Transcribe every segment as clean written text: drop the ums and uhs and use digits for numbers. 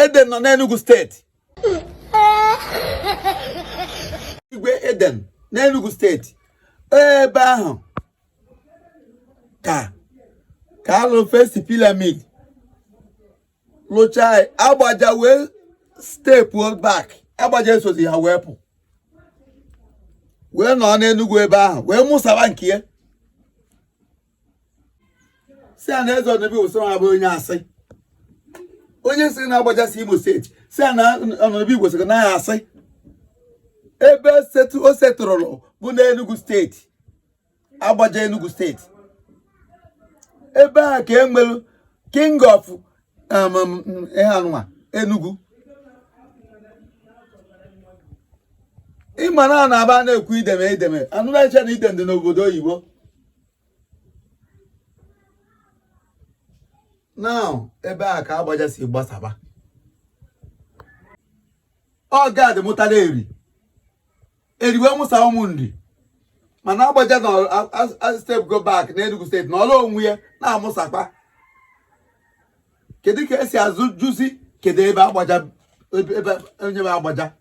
Eden nọ n'Enugu steeti. Igwe Eden n'Enugu steeti. Ebe ahụ ka alụ first pyramid. Lụchaa Agbaja wee step back. Agbaja esozi ha wepụ. Wee nọ n'Enugu ebe ahụ wee mụsaba nke ya. Si a na eze ọnọbi wụsọ ha bụ onye asị. Onye si na Agbaja si Imo steeti. Si a na ọnọbi wụsọ na ya asị. Ebe o setụrụ bụ n'Enugu steeti. Agbaja Enugu steeti. Ebe a ka enwelu king of Enugu. Ịma na na-aba na-ekwu ideme anụla eche na idem dị n'obodo oyibo. Now ebe a ka Agbaja si gbasaba. Ọ gad mụtara eriwe mụsa ụmụ nri. Mana Agbaja na step go back n'Enugu steeti na ọla onwe ya na-amụsakwa. Kedu ka esi azụ juzi kedu ebe Agbaja ebe onye bụ Agbaja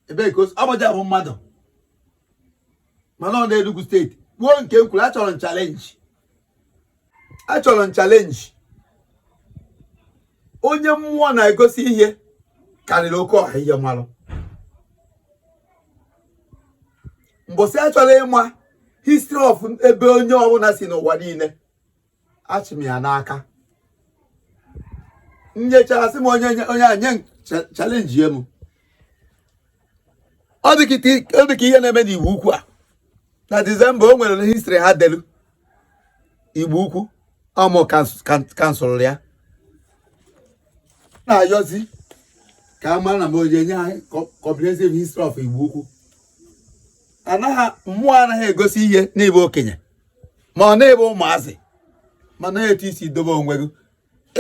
ebe ka Agbaja bụ mmadụ mana ọ n'Enugu steeti gbuo nke nkwuru achọrọ challenge onye mmụọ na-egosi ihe karịrị oke ọha ihe mmalụ mbosi achọrọ ịma history of ebe onye ọbụla si n'ụwa niile achịm ya n'aka nyechara sị m onye anye challenge ya m ọ dị ka ihe na-eme n'Igbo Ukwu a na December o nwere history ha delu Igbo Ukwu ọmụ kansụl ya na-ayọzi ka a mara na m onye nye ha comprehensive history of Igbo Ukwu. Mmụọ anaghị egosi ihe n'ebe okenye ma ọ na-ebe ụmụazị ma na-etu isi dobe onwe gị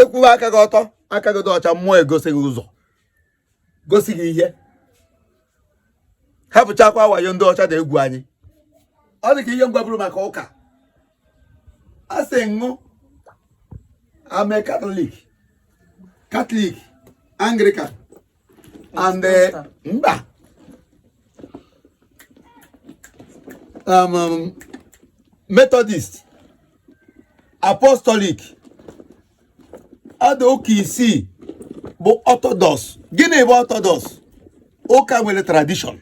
ekwuwe aka gị ọtọ aka gị dị ọcha mmụọ egosi gị ụzọ gosi gị ihe hapụchakwa wayo ndị ọcha dị egwu anyị. Ọ dị ka ihe ngwaburu maka ụka a sị ṅụ ame Catholic Anglican and mba Methodist Apostolic ada ụka isii bụ Orthodox. Gịnị bụ Orthodox? Ụka nwere tradition.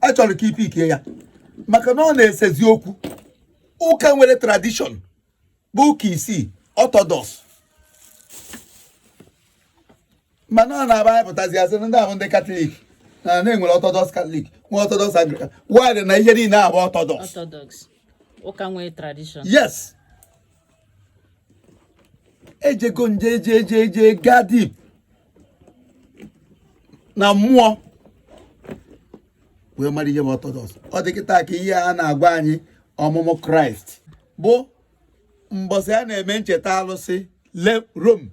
Achọrọ ka ike ya maka na ọ na-esezi okwu. Ụka nwere tradition bụ ụka isii Orthodox. Mana ọ na-aba anyị pụtazi asị ndị ahụ ndị Catholic na-enwere Orthodox Catholic nwe Orthodox Anglican why na ihe niile abụ Orthodox. Ụka nwere tradition. Yes. Ejego nje ga deep na mmụọ wee mara ihe bụ Orthodox. Ọ dị kịta ka ihe a na-agwa anyị ọmụmụ Kraịst bụ mbọsị a na-eme ncheta alụsị Rome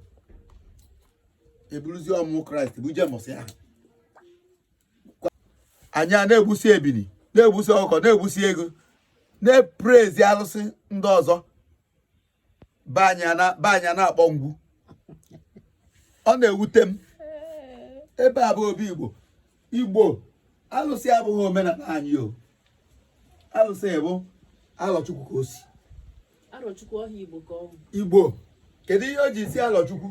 eburuzi ọmụmụ Kraịst buje mbọsị ahụ. Anyị a na-egbusi ebili na-egbusi ọkụkọ na-egbusi ego na-eprezi alụsị ndị ọzọ be anyị na-akpọ ngwu. Ọ na-ewute m ebe a bụ obi Igbo alụsị abụghị omenala anyị o. Alụsị bụ alọchukwu ka o si. Alọchukwu ọha Igbo ka ọ bụ. Igbo kedu ihe o ji si alọchukwu?